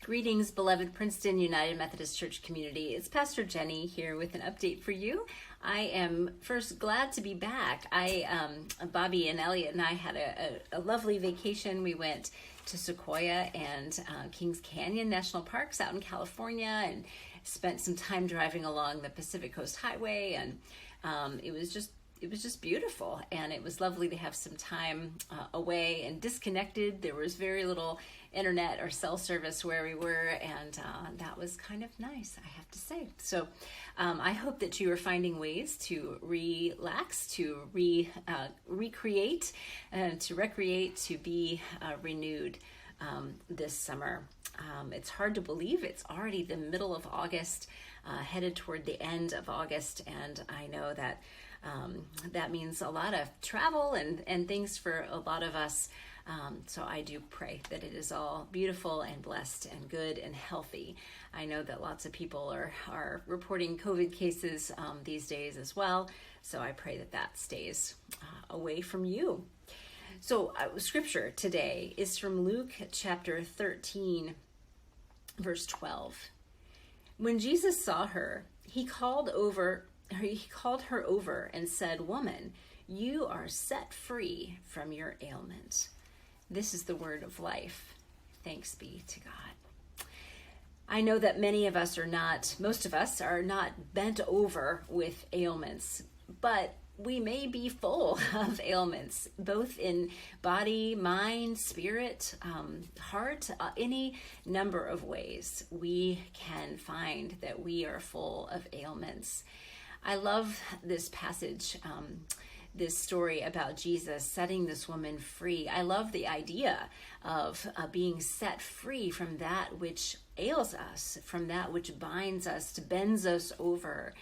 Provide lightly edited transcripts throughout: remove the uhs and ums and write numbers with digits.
Greetings, beloved Princeton United Methodist Church community. It's Pastor Jenny here with an update for you. I am first glad to be back. Bobby and Elliot and I had a lovely vacation. We went to Sequoia and Kings Canyon National Parks out in California and spent some time driving along the Pacific Coast Highway, and it was just beautiful, and it was lovely to have some time away and disconnected. There was very little internet or cell service where we were, and that was kind of nice, I have to say. So I hope that you are finding ways to relax, to recreate, to recreate, to be renewed this summer. It's hard to believe it's already the middle of August, headed toward the end of August, and I know that that means a lot of travel and things for a lot of us. So I do pray that it is all beautiful and blessed and good and healthy. I know that lots of people are reporting COVID cases these days as well. So I pray that that stays away from you. So scripture today is from Luke chapter 13, verse 12. When Jesus saw her, he called her over and said, "Woman, you are set free from your ailment." This is the word of life. Thanks be to God. I know that most of us are not bent over with ailments, but we may be full of ailments, both in body, mind, spirit, heart, any number of ways we can find that we are full of ailments. I love this passage, this story about Jesus setting this woman free. I love the idea of being set free from that which ails us, from that which binds us, bends us over.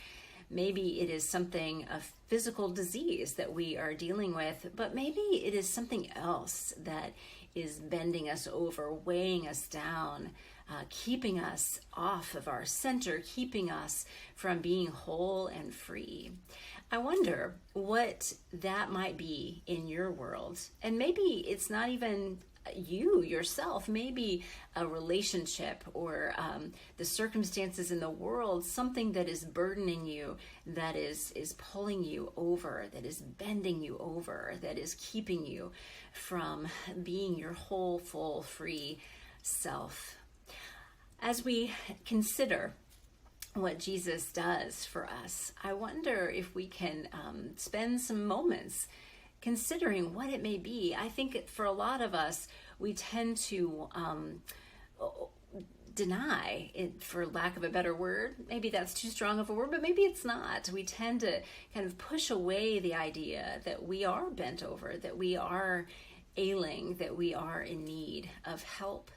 Maybe it is something, a physical disease that we are dealing with, but maybe it is something else that is bending us over, weighing us down, keeping us off of our center, keeping us from being whole and free. I wonder what that might be in your world. And maybe it's not even you yourself, maybe a relationship or the circumstances in the world, something that is burdening you, that is pulling you over, that is bending you over, that is keeping you from being your whole, full, free self. As we consider what Jesus does for us, I wonder if we can spend some moments considering what it may be. I think for a lot of us, we tend to deny it, for lack of a better word. Maybe that's too strong of a word, but maybe it's not. We tend to kind of push away the idea that we are bent over, that we are ailing, that we are in need of help.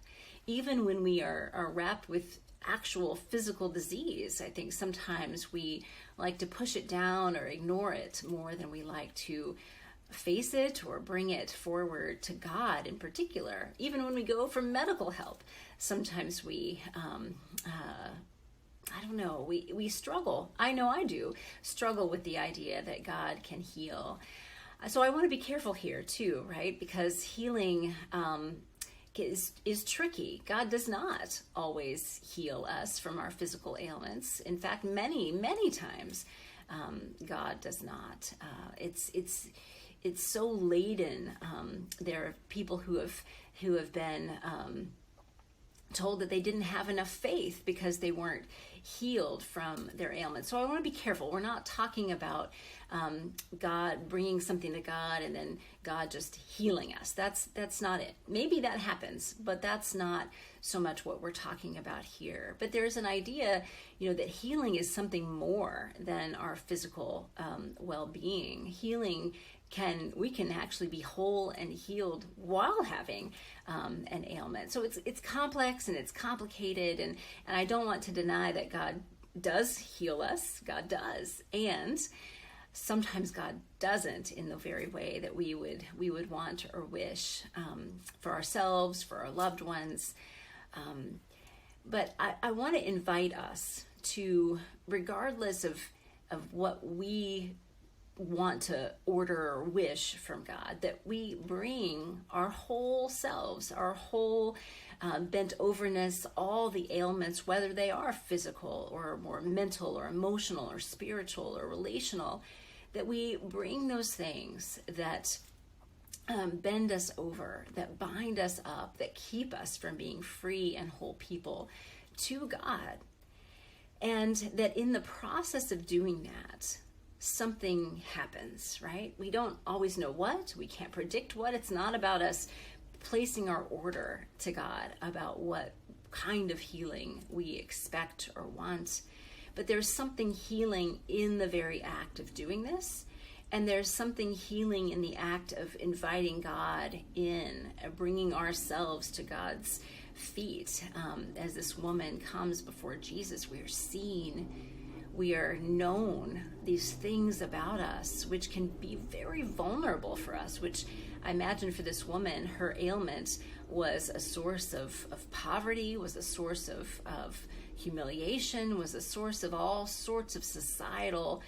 Even when we are wrapped with actual physical disease, I think sometimes we like to push it down or ignore it more than we like to face it or bring it forward to God in particular. Even when we go for medical help, sometimes we we struggle. I know I do struggle with the idea that God can heal. So I want to be careful here too, right? Because healing is tricky. God does not always heal us from our physical ailments. In fact, many times God does not. It's so laden. There are people who have been told that they didn't have enough faith because they weren't healed from their ailments. So I want to be careful. We're not talking about God bringing something to God and then God just healing us. That's not it. Maybe that happens, but that's not so much what we're talking about here. But there's an idea, that healing is something more than our physical well-being. Healing we can actually be whole and healed while having an ailment. So it's complex and it's complicated, and I don't want to deny that God does heal us. God does, and sometimes God doesn't in the very way that we would want or wish for ourselves, for our loved ones. But I want to invite us to, regardless of what we want to order or wish from God, that we bring our whole selves, our whole bent overness, all the ailments, whether they are physical or more mental or emotional or spiritual or relational, that we bring those things that bend us over, that bind us up, that keep us from being free and whole people to God. And that in the process of doing that, something happens, right? We don't always know what, we can't predict what. It's not about us placing our order to God about what kind of healing we expect or want. But there's something healing in the very act of doing this. And there's something healing in the act of inviting God in, bringing ourselves to God's feet. As this woman comes before Jesus, we are seen, we are known, these things about us, which can be very vulnerable for us, which I imagine for this woman, her ailment was a source of poverty, was a source of humiliation, was a source of all sorts of societal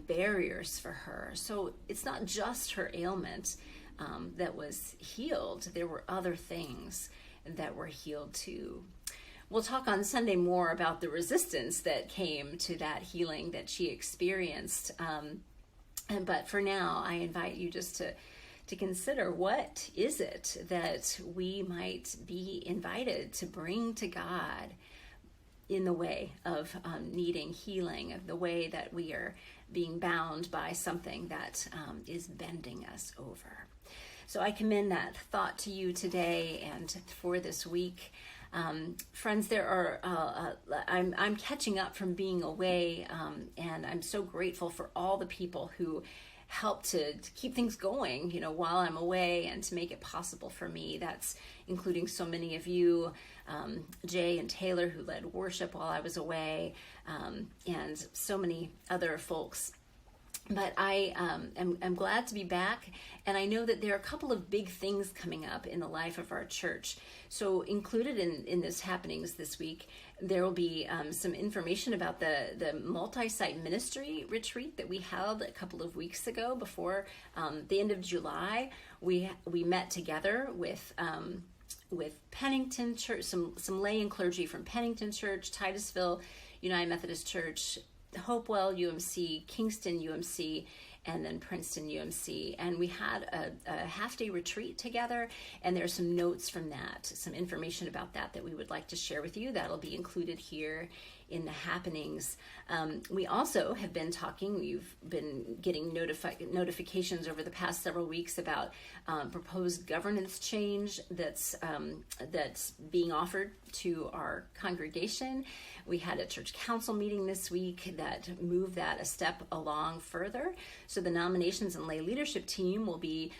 barriers for her. So it's not just her ailment that was healed. There were other things that were healed too. We'll talk on Sunday more about the resistance that came to that healing that she experienced. But for now, I invite you just to consider, what is it that we might be invited to bring to God in the way of needing healing, of the way that we are being bound by something that is bending us over. So I commend that thought to you today and for this week. Friends, there are, I'm catching up from being away, and I'm so grateful for all the people who help to keep things going, while I'm away and to make it possible for me. That's including so many of you, Jay and Taylor, who led worship while I was away, and so many other folks. But I am glad to be back, and I know that there are a couple of big things coming up in the life of our church. So included in this happenings this week, there will be some information about the multi-site ministry retreat that we held a couple of weeks ago before the end of July. We met together with Pennington Church, some lay and clergy from Pennington Church, Titusville United Methodist Church, Hopewell UMC, Kingston UMC, and then Princeton UMC. And we had a half-day retreat together, and there's some notes from that, some information about that we would like to share with you. That'll be included here in the happenings. We also have been talking, we've been getting notifications over the past several weeks about proposed governance change that's being offered to our congregation. We had a church council meeting this week that moved that a step along further. So the nominations and lay leadership team will be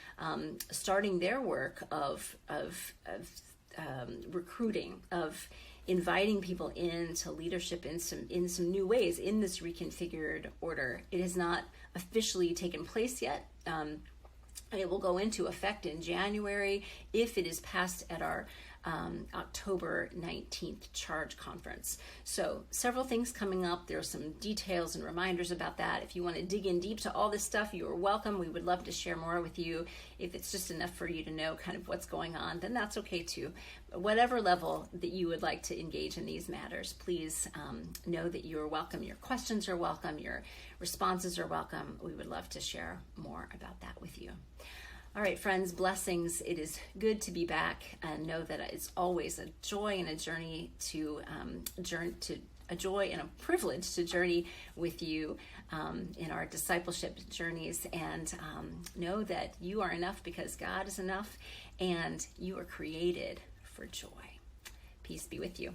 starting their work of recruiting, of inviting people into leadership in some new ways in this reconfigured order. It has not officially taken place yet. It will go into effect in January if it is passed at our October 19th charge conference. So several things coming up. There are some details and reminders about that. If you want to dig in deep to all this stuff, you are welcome. We would love to share more with you. If it's just enough for you to know kind of what's going on, then that's okay too. Whatever level that you would like to engage in these matters, please know that you're welcome. Your questions are welcome. Your responses are welcome. We would love to share more about that with you. All right, friends, blessings. It is good to be back, and know that it's always a joy and a journey a joy and a privilege to journey with you in our discipleship journeys, and know that you are enough because God is enough, and you are created for joy. Peace be with you.